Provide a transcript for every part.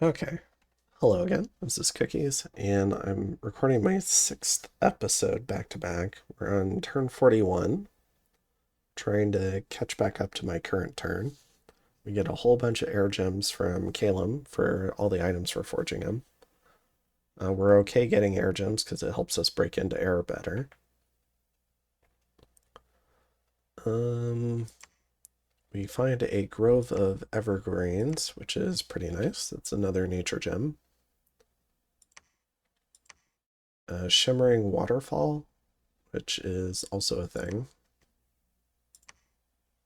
Okay. Hello again. This is Cookies, and I'm recording my sixth episode back to back. We're on turn 41, trying to catch back up to my current turn. We get a whole bunch of air gems from Calum for all the items for forging them. We're okay getting air gems because it helps us break into air better. We find a grove of evergreens, which is pretty nice. That's another nature gem. A shimmering waterfall, which is also a thing.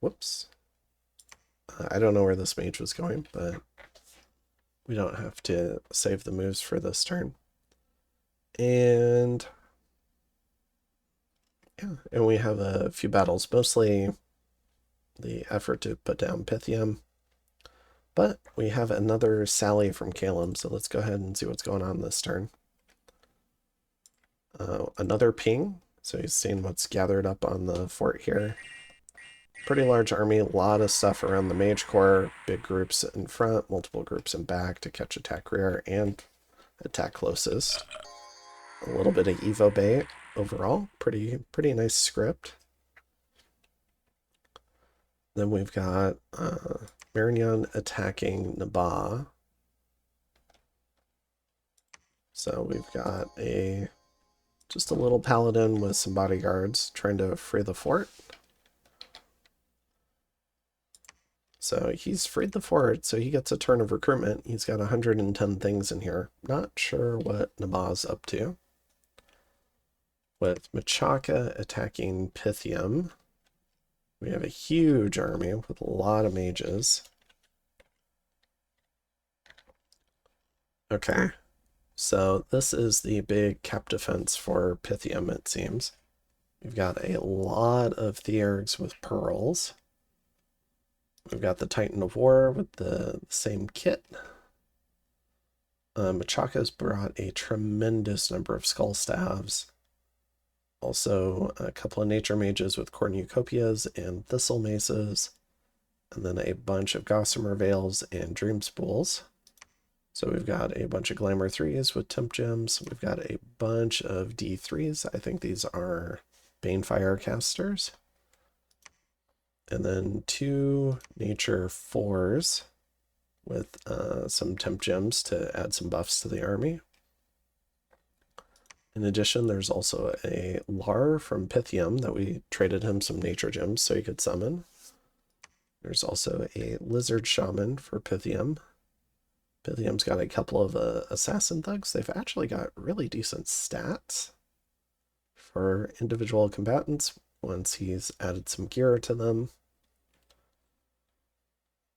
Whoops. I don't know where this mage was going, but we don't have to save the moves for this turn. And yeah, and we have a few battles, mostly the effort to put down Pythium. But we have another Sally from Calum, so let's go ahead and see what's going on this turn. Another ping, so he's seeing what's gathered up on the fort here. Pretty large army, a lot of stuff around the mage core, big groups in front, multiple groups in back to catch attack rear and attack closest. A little bit of Evo bait overall, pretty nice script. Then we've got Marignon attacking Naba. So we've got just a little paladin with some bodyguards trying to free the fort. So he's freed the fort, so he gets a turn of recruitment. He's got 110 things in here. Not sure what Naba's up to. With Machaka attacking Pythium. We have a huge army with a lot of mages. Okay, so this is the big cap defense for Pythium, it seems. We've got a lot of Theurgs with pearls. We've got the Titan of War with the same kit. Machaka's brought a tremendous number of skull staves. Also, a couple of nature mages with cornucopias and thistle maces. And then a bunch of gossamer veils and dream spools. So we've got a bunch of glamour 3s with temp gems. We've got a bunch of D3s. I think these are Banefire casters. And then 2 nature 4s with some temp gems to add some buffs to the army. In addition, there's also a Lar from Pythium that we traded him some nature gems so he could summon. There's also a Lizard Shaman for Pythium. Pythium's got a couple of assassin thugs. They've actually got really decent stats for individual combatants once he's added some gear to them.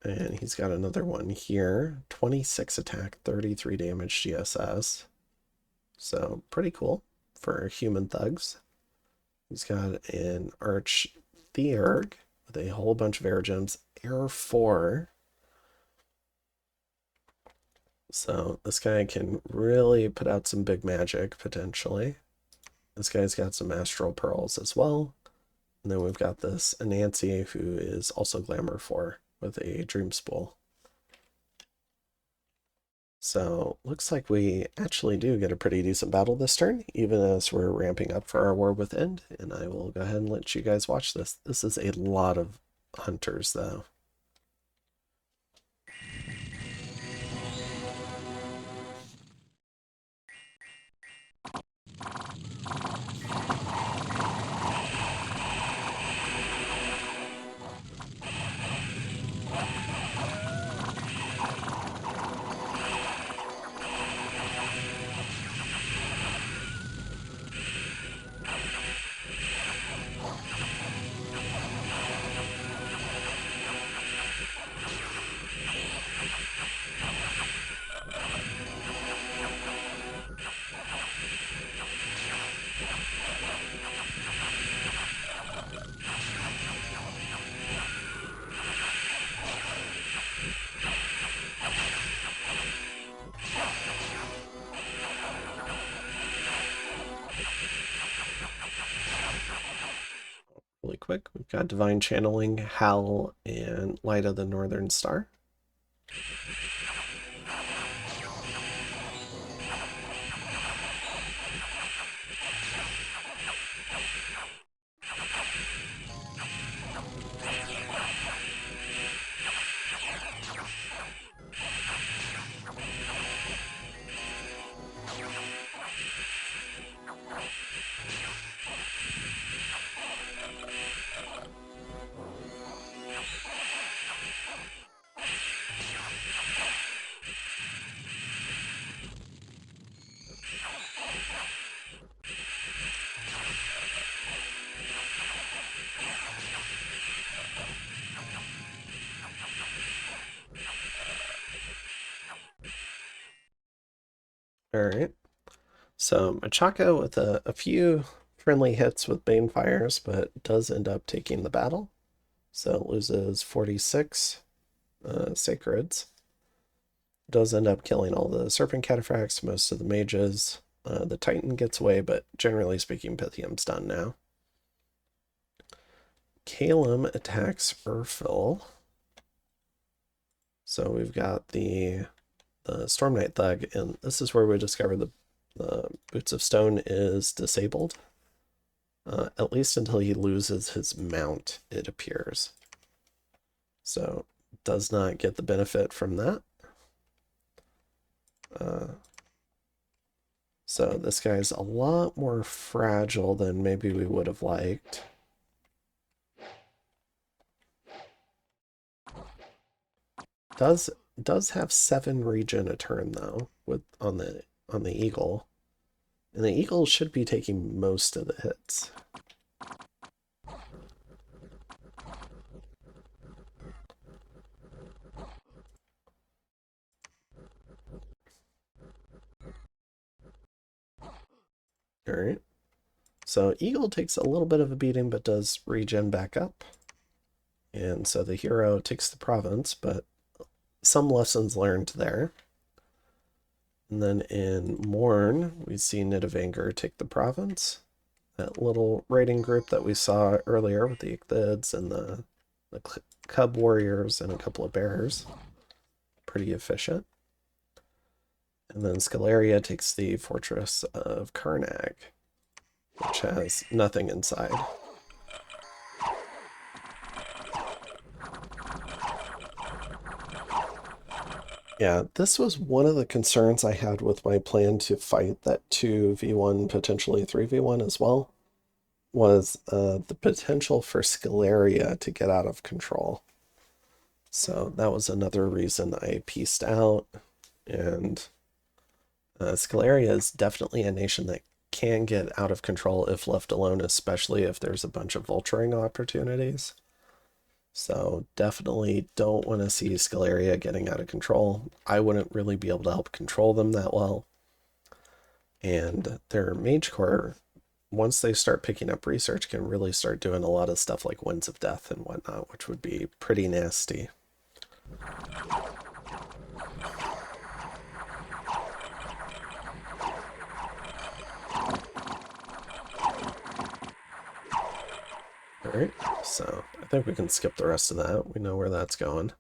And he's got another one here. 26 attack, 33 damage GSS. So pretty cool for human thugs. He's got an Arch Theurg with a whole bunch of air gems. Air 4. So this guy can really put out some big magic, potentially. This guy's got some astral pearls as well. And then we've got this Anansi, who is also Glamour 4 with a Dream Spool. So looks like we actually do get a pretty decent battle this turn, even as we're ramping up for our War with End. And I will go ahead and let you guys watch this. This is a lot of hunters, though. Really quick, we've got Divine Channeling, Howl, and Light of the Northern Star. All right. So Machaka with a few friendly hits with Banefires, but does end up taking the battle. So it loses 46 Sacreds. Does end up killing all the Serpent Cataphracts, most of the mages. The Titan gets away, but generally speaking, Pythium's done now. Calum attacks Urfil. So we've got the Storm Knight Thug, and this is where we discover the Boots of Stone is disabled. At least until he loses his mount, it appears. So does not get the benefit from that. So this guy's a lot more fragile than maybe we would have liked. Does have 7 regen a turn though with on the eagle. And the eagle should be taking most of the hits. All right. So eagle takes a little bit of a beating, but does regen back up. And so the hero takes the province, but some lessons learned there. And then in Morn, we see Knit of Anger take the province. That little raiding group that we saw earlier with the Ichthids and the Cub Warriors and a couple of bears. Pretty efficient. And then Scalaria takes the Fortress of Karnag, which has nothing inside. Yeah, this was one of the concerns I had with my plan to fight that 2v1, potentially 3v1 as well, was the potential for Scalaria to get out of control. So that was another reason I pieced out. And Scalaria is definitely a nation that can get out of control if left alone, especially if there's a bunch of vulturing opportunities. So definitely don't want to see Scalaria getting out of control. I wouldn't really be able to help control them that well. And their Mage Corps, once they start picking up research, can really start doing a lot of stuff like Winds of Death and whatnot, which would be pretty nasty. All right, so I think we can skip the rest of that. We know where that's going.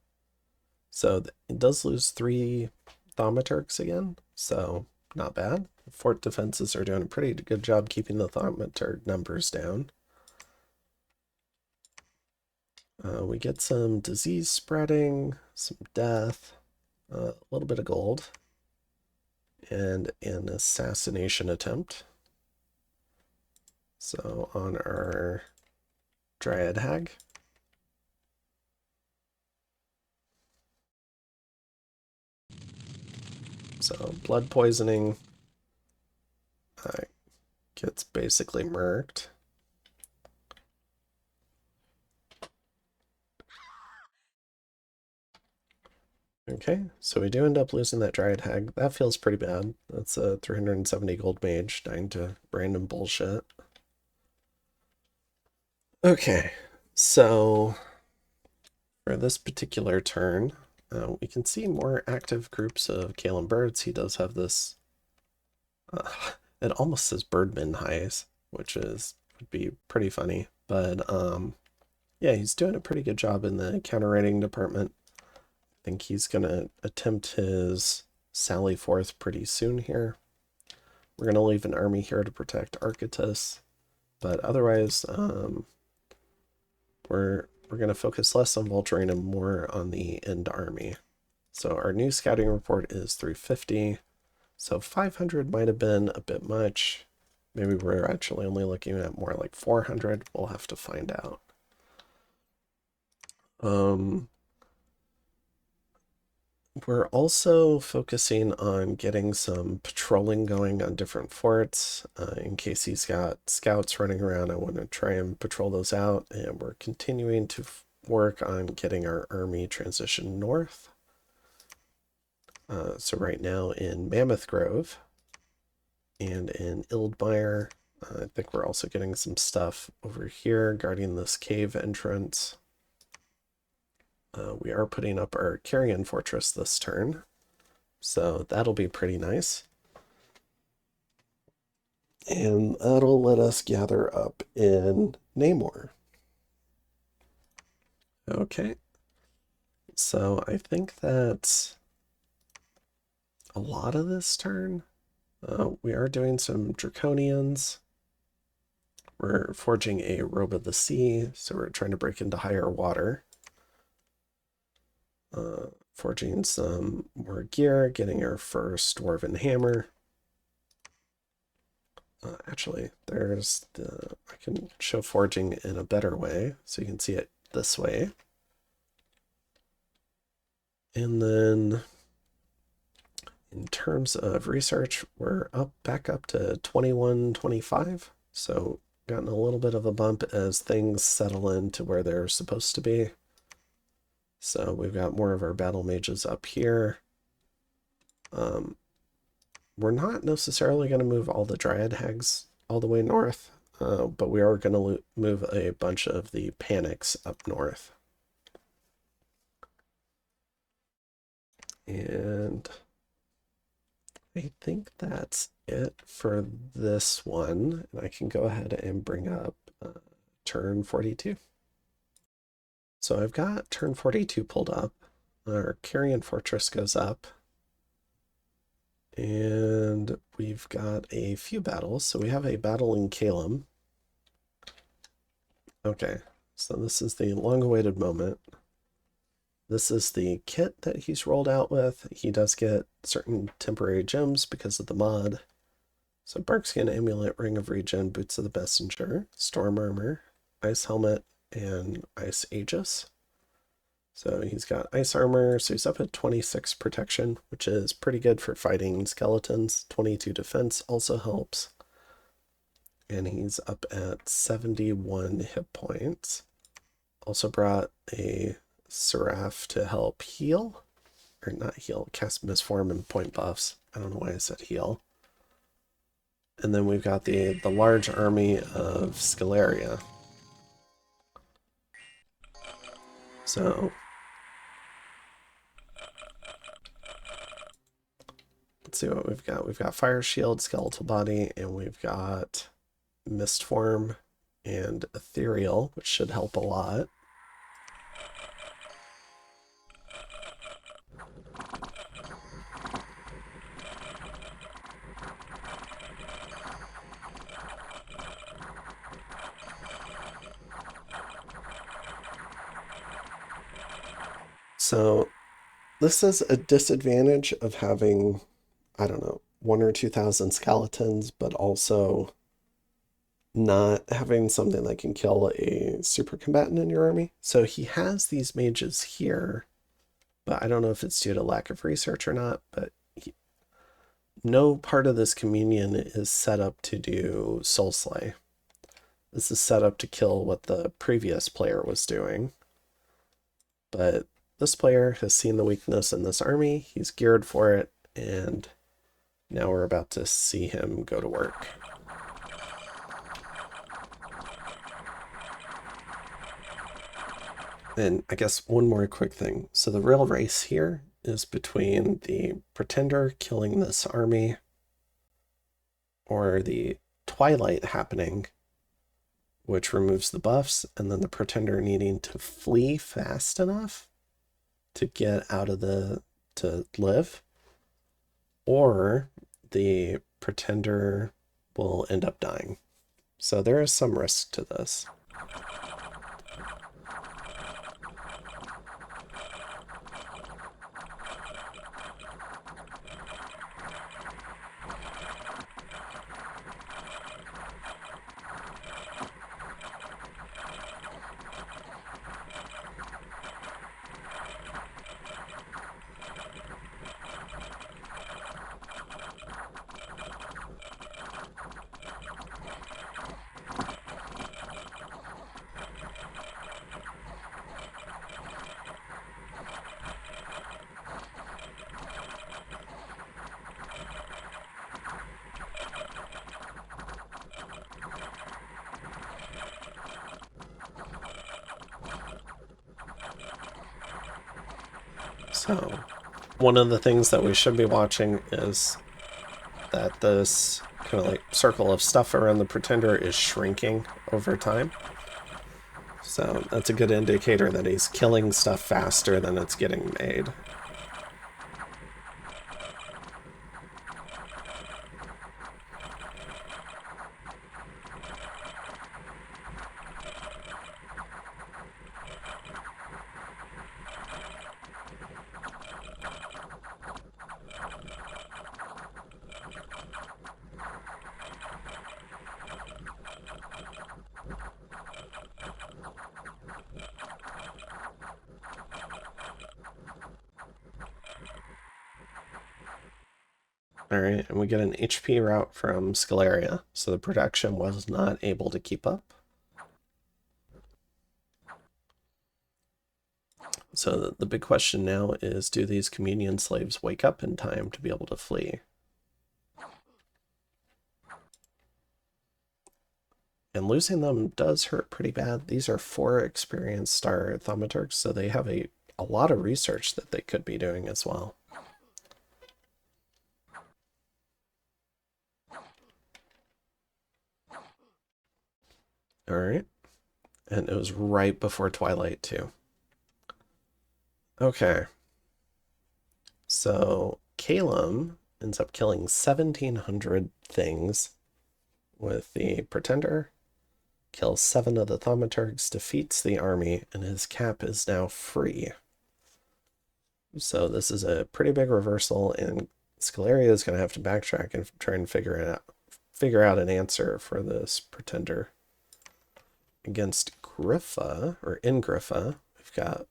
So it does lose 3 Thaumaturgs again, so not bad. Fort defenses are doing a pretty good job keeping the Thaumaturg numbers down. We get some disease spreading, some death, a little bit of gold, and an assassination attempt. So on our Dryad Hag. So blood poisoning gets basically murked. Okay, so we do end up losing that Dryad Hag. That feels pretty bad. That's a 370 gold mage dying to random bullshit. Okay, so for this particular turn, we can see more active groups of Kalen birds. He does have this, it almost says Birdman highs, which would be pretty funny. But yeah, he's doing a pretty good job in the counter raiding department. I think he's going to attempt his sally forth pretty soon here. We're going to leave an army here to protect Archytas, but otherwise, we're going to focus less on vulturing and more on the end army. So our new scouting report is 350. So 500 might have been a bit much. Maybe we're actually only looking at more like 400. We'll have to find out. We're also focusing on getting some patrolling going on different forts. In case he's got scouts running around, I want to try and patrol those out. And we're continuing to work on getting our army transitioned north. So right now in Mammoth Grove, and in Ildmire. I think we're also getting some stuff over here guarding this cave entrance. We are putting up our Carrion Fortress this turn, so that'll be pretty nice. And that'll let us gather up in Namor. Okay, so I think that's a lot of this turn. We are doing some Draconians. We're forging a Robe of the Sea, so we're trying to break into higher water. Forging some more gear, getting our first Dwarven Hammer. Actually, there's the... I can show forging in a better way, so you can see it this way. And then in terms of research, we're back up to 2125, so gotten a little bit of a bump as things settle into where they're supposed to be. So we've got more of our battle mages up here. We're not necessarily going to move all the Dryad Hags all the way north, but we are going to move a bunch of the Panics up north. And I think that's it for this one. And I can go ahead and bring up turn 42. So I've got turn 42 pulled up. Our Carrion Fortress goes up. And we've got a few battles. So we have a battle in Calum. Okay, so this is the long-awaited moment. This is the kit that he's rolled out with. He does get certain temporary gems because of the mod. So Barkskin Amulet, Ring of Regen, Boots of the Messenger, Storm Armor, Ice Helmet, and Ice Aegis. So he's got Ice Armor, so he's up at 26 protection, which is pretty good for fighting skeletons. 22 defense also helps. And he's up at 71 hit points. Also brought a Seraph to help heal. Or not heal, cast Misform and point buffs. I don't know why I said heal. And then we've got the large army of Scalaria. So let's see what we've got. We've got Fire Shield, Skeletal Body, and we've got Mist Form and Ethereal, which should help a lot. So this is a disadvantage of having, I don't know, 1,000 or 2,000 skeletons, but also not having something that can kill a super combatant in your army. So he has these mages here, but I don't know if it's due to lack of research or not, but no part of this communion is set up to do Soul Slay. This is set up to kill what the previous player was doing. But this player has seen the weakness in this army, he's geared for it, and now we're about to see him go to work. And I guess one more quick thing. So the real race here is between the Pretender killing this army or the Twilight happening, which removes the buffs, and then the Pretender needing to flee fast enough to get out of to live, or the Pretender will end up dying. So there is some risk to this. So one of the things that we should be watching is that this kind of like circle of stuff around the Pretender is shrinking over time. So that's a good indicator that he's killing stuff faster than it's getting made. Alright, and we get an HP route from Scalaria, so the production was not able to keep up. So the big question now is, do these communion slaves wake up in time to be able to flee? And losing them does hurt pretty bad. These are 4 experienced star thaumaturgs, so they have a lot of research that they could be doing as well. Alright. And it was right before Twilight, too. Okay. So, Calum ends up killing 1,700 things with the Pretender, kills 7 of the Thaumaturgs, defeats the army, and his cap is now free. So this is a pretty big reversal, and Scalaria is going to have to backtrack and try and figure out an answer for this Pretender. Against Griffa, or in Griffa, we've got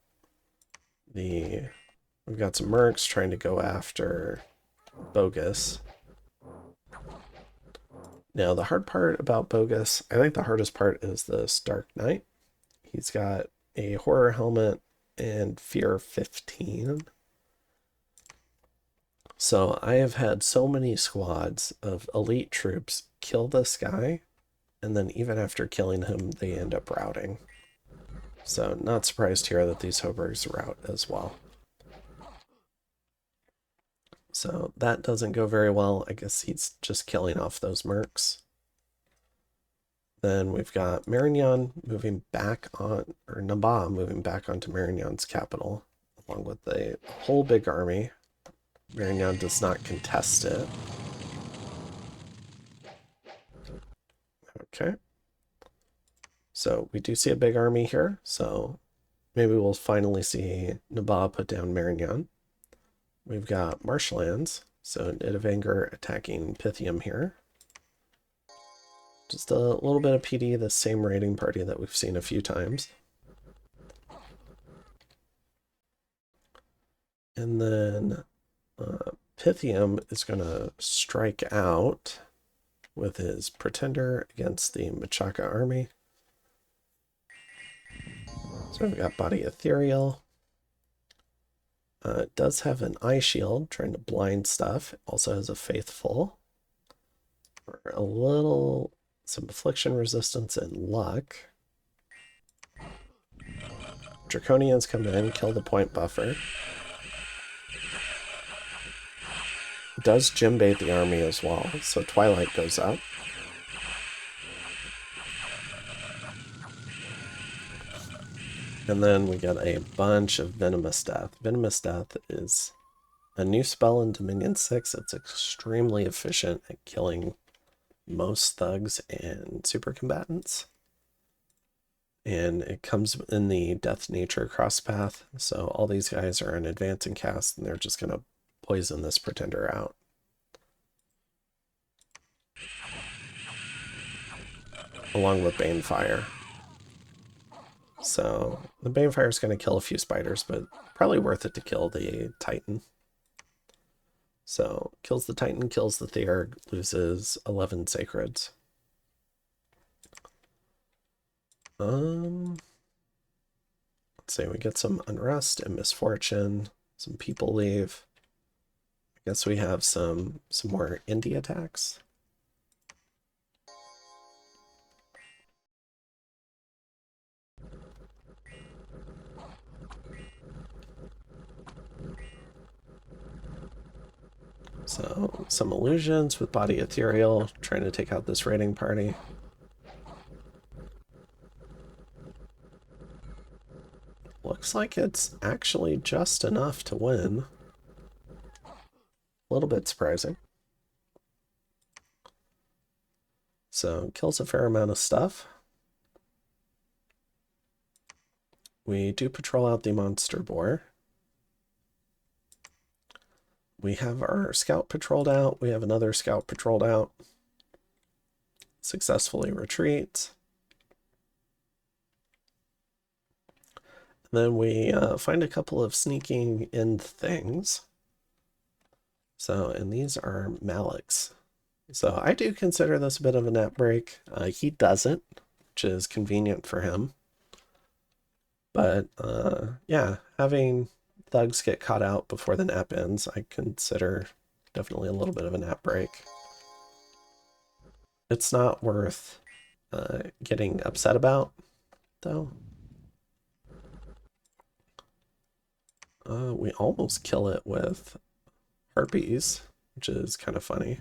some mercs trying to go after Bogus. Now, the hard part about Bogus, I think the hardest part is this Dark Knight. He's got a horror helmet and fear 15. So I have had so many squads of elite troops kill this guy, and then even after killing him, they end up routing. So not surprised here that these Hobergs rout as well. So that doesn't go very well. I guess he's just killing off those mercs. Then we've got Marignan moving back on, or Nabaa moving back onto Marignan's capital, along with a whole big army. Marignan does not contest it. Okay. So we do see a big army here, so maybe we'll finally see Nabaa put down Marignan. We've got marshlands, so Nidavellir attacking Pythium here. Just a little bit of PD, the same raiding party that we've seen a few times. And then Pythium is going to strike out with his Pretender against the Machaka army. So we've got Body Ethereal. It does have an eye shield, trying to blind stuff. It also has a Faithful. For some affliction resistance and luck. Draconians come in, kill the point buffer. It does Jimbait the army as well, so Twilight goes up. And then we get a bunch of Venomous Death. Venomous Death is a new spell in Dominion 6. It's extremely efficient at killing most thugs and super combatants. And it comes in the Death Nature crosspath. So all these guys are an advancing cast, and they're just going to poison this Pretender out. Along with Banefire. So the Banefire is going to kill a few spiders, but probably worth it to kill the Titan. So kills the Titan, kills the Theurg, loses 11 Sacreds. Let's see, we get some unrest and misfortune. Some people leave. I guess we have some more indie attacks. So some illusions with body ethereal, trying to take out this raiding party. Looks like it's actually just enough to win. A little bit surprising. So kills a fair amount of stuff. We do patrol out the monster boar. We have our scout patrolled out. We have another scout patrolled out. Successfully retreats. Then we find a couple of sneaking in things. So, and these are Malik's. So I do consider this a bit of a nap break. He doesn't, which is convenient for him. But yeah, having thugs get caught out before the nap ends, I consider definitely a little bit of a nap break. It's not worth getting upset about, though. We almost kill it with harpies, which is kind of funny.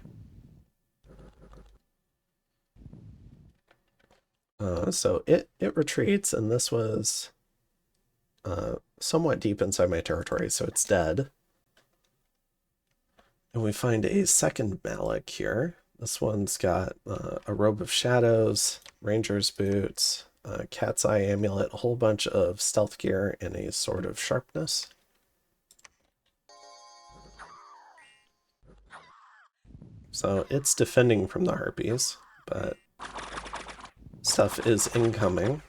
So it retreats, and this was somewhat deep inside my territory, so it's dead. And we find a second Malik here. This one's got a robe of shadows, ranger's boots, cat's eye amulet, a whole bunch of stealth gear, and a sword of sharpness. So it's defending from the harpies, but stuff is incoming.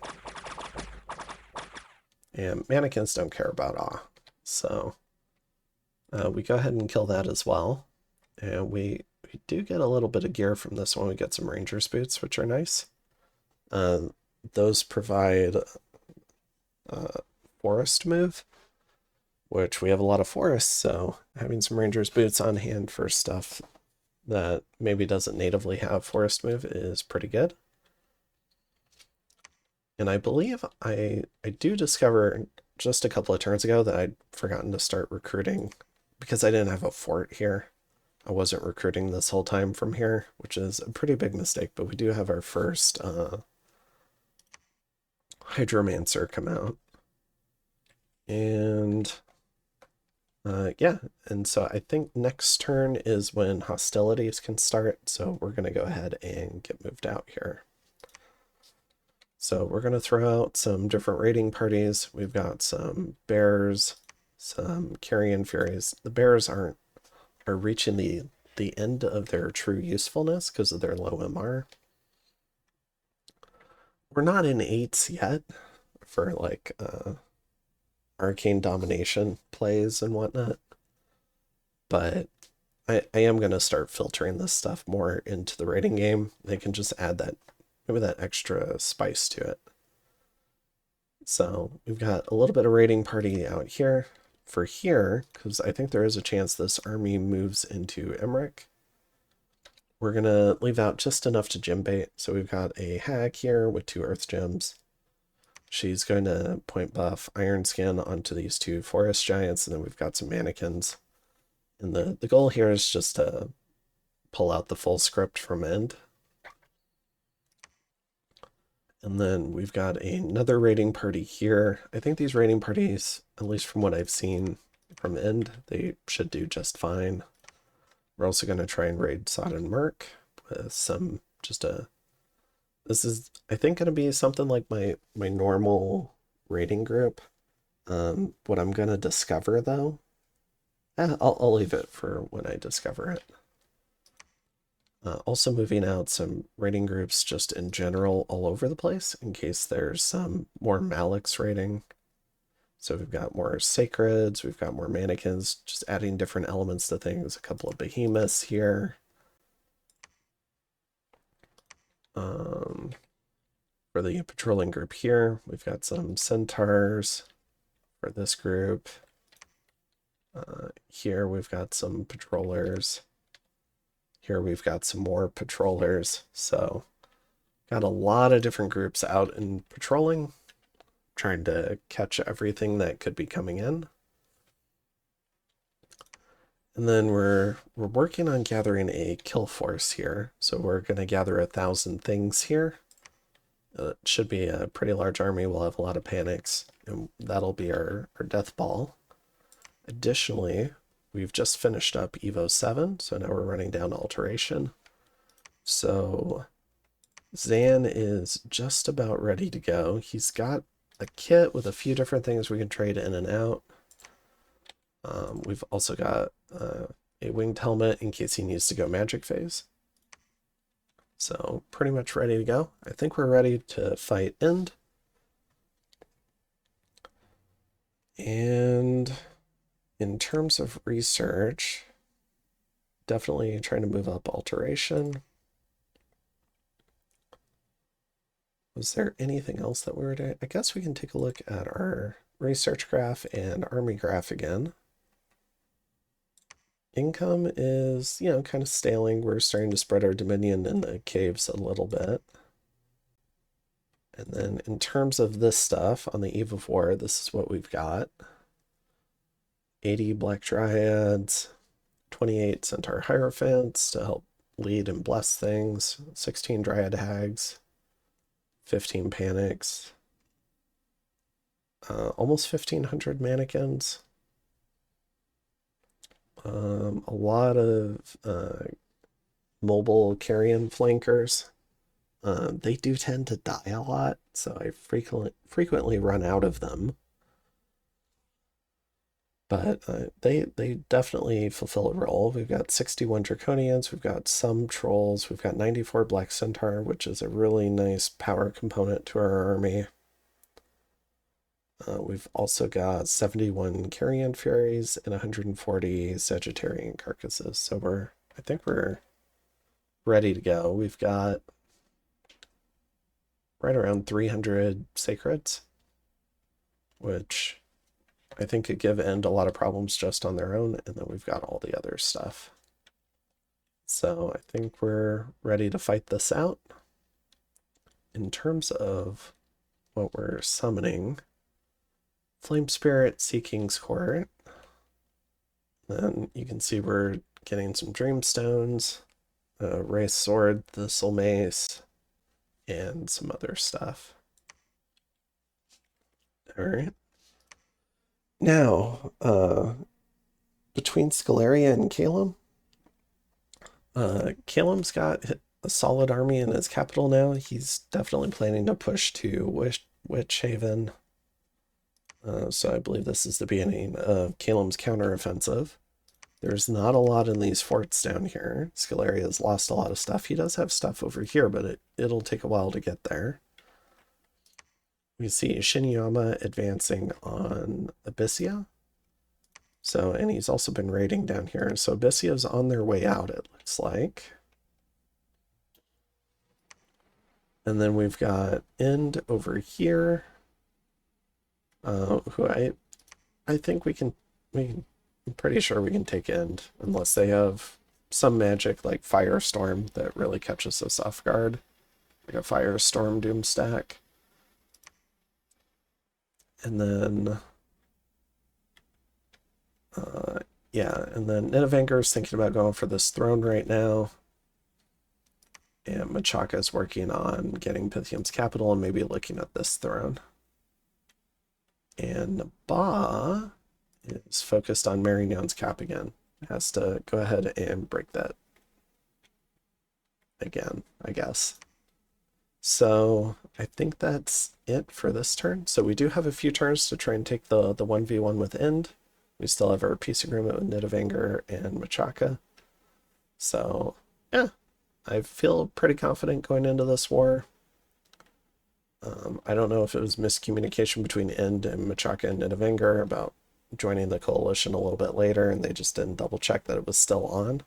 And mannequins don't care about awe. So we go ahead and kill that as well. And we do get a little bit of gear from this one. We get some ranger's boots, which are nice. Those provide forest move, which we have a lot of forests, so having some ranger's boots on hand for stuff that maybe doesn't natively have forest move is pretty good. And I believe I do discover just a couple of turns ago that I'd forgotten to start recruiting because I didn't have a fort here. I wasn't recruiting this whole time from here, which is a pretty big mistake, but we do have our first Hydromancer come out. And yeah, and so I think next turn is when hostilities can start, so we're going to go ahead and get moved out here. So we're going to throw out some different raiding parties. We've got some bears, some carrion furies. The bears are reaching the end of their true usefulness because of their low MR. We're not in 8s yet for like arcane domination plays and whatnot, but I am going to start filtering this stuff more into the raiding game. They can just add that, maybe that extra spice to it. So we've got a little bit of raiding party out here. For here, because I think there is a chance this army moves into Emmerich, we're going to leave out just enough to gem bait. So we've got a hag here with 2 earth gems. She's going to point buff Iron Skin onto these 2 forest giants, and then we've got some mannequins. And the goal here is just to pull out the full script from end. And then we've got another raiding party here. I think these raiding parties, at least from what I've seen from end, they should do just fine. We're also going to try and raid Sodden Merc with some, this is, I think, going to be something like my normal raiding group. What I'm going to discover, though, I'll leave it for when I discover it. Also moving out some raiding groups just in general all over the place in case there's some more Malik's raiding. So we've got more sacreds, we've got more mannequins, just adding different elements to things. A couple of behemoths here. For the patrolling group here, we've got some centaurs for this group. Here we've got some patrollers. Here we've got some more patrollers. So got a lot of different groups out and patrolling, trying to catch everything that could be coming in. And then we're working on gathering a kill force here. So we're going to gather 1,000 things here. It should be a pretty large army. We'll have a lot of panics, and that'll be our death ball. Additionally, we've just finished up Evo 7, so now we're running down Alteration. So Zan is just about ready to go. He's got a kit with a few different things we can trade in and out. We've also got a winged helmet in case he needs to go magic phase. So pretty much ready to go. I think we're ready to fight End. And in terms of research, definitely trying to move up Alteration. Was there anything else that we were doing? I guess we can take a look at our research graph and army graph again. Income is, kind of staling. We're starting to spread our dominion in the caves a little bit. And then in terms of this stuff, on the Eve of War, this is what we've got. 80 Black Dryads, 28 Centaur Hierophants to help lead and bless things, 16 Dryad Hags, 15 Panics, almost 1,500 Mannequins. A lot of mobile carrion flankers. They do tend to die a lot, so I frequently run out of them. But they definitely fulfill a role. We've got 61 Draconians, we've got some Trolls, we've got 94 Black Centaur, which is a really nice power component to our army. We've also got 71 Carrion Furies and 140 Sagittarian Carcasses. So I think we're ready to go. We've got right around 300 Sacreds, which I think could give End a lot of problems just on their own. And then we've got all the other stuff. So I think we're ready to fight this out. In terms of what we're summoning, Flame Spirit, Sea King's Court. Then you can see we're getting some Dreamstones, Wraith Sword, Thistle Mace, and some other stuff. Alright. Now, between Scalaria and Calum, Calum's got a solid army in his capital now. He's definitely planning to push to Witch Haven. So I believe this is the beginning of Calum's counteroffensive. There's not a lot in these forts down here. Scalaria's lost a lot of stuff. He does have stuff over here, but it'll take a while to get there. We see Shinyama advancing on Abyssia. So, and he's also been raiding down here. So Abyssia's on their way out, it looks like. And then we've got End over here. Who I think I'm pretty sure we can take End, unless they have some magic like Firestorm that really catches us off guard, like a Firestorm Doom stack. And then, yeah, and then Nidavanger's thinking about going for this throne right now. And Machaka's working on getting Pythium's capital and maybe looking at this throne. And Ba is focused on Marignon's cap again. Has to go ahead and break that again, I guess. So I think that's it for this turn. So we do have a few turns to try and take the 1v1 with End. We still have our peace agreement with Nidavanger and Machaka. So yeah, I feel pretty confident going into this war. I don't know if it was miscommunication between End and Machaka and Nidavanger about joining the coalition a little bit later, and they just didn't double check that it was still on.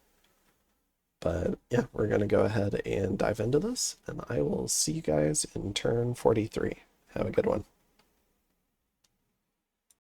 But yeah, we're going to go ahead and dive into this, and I will see you guys in turn 43. Have a good one.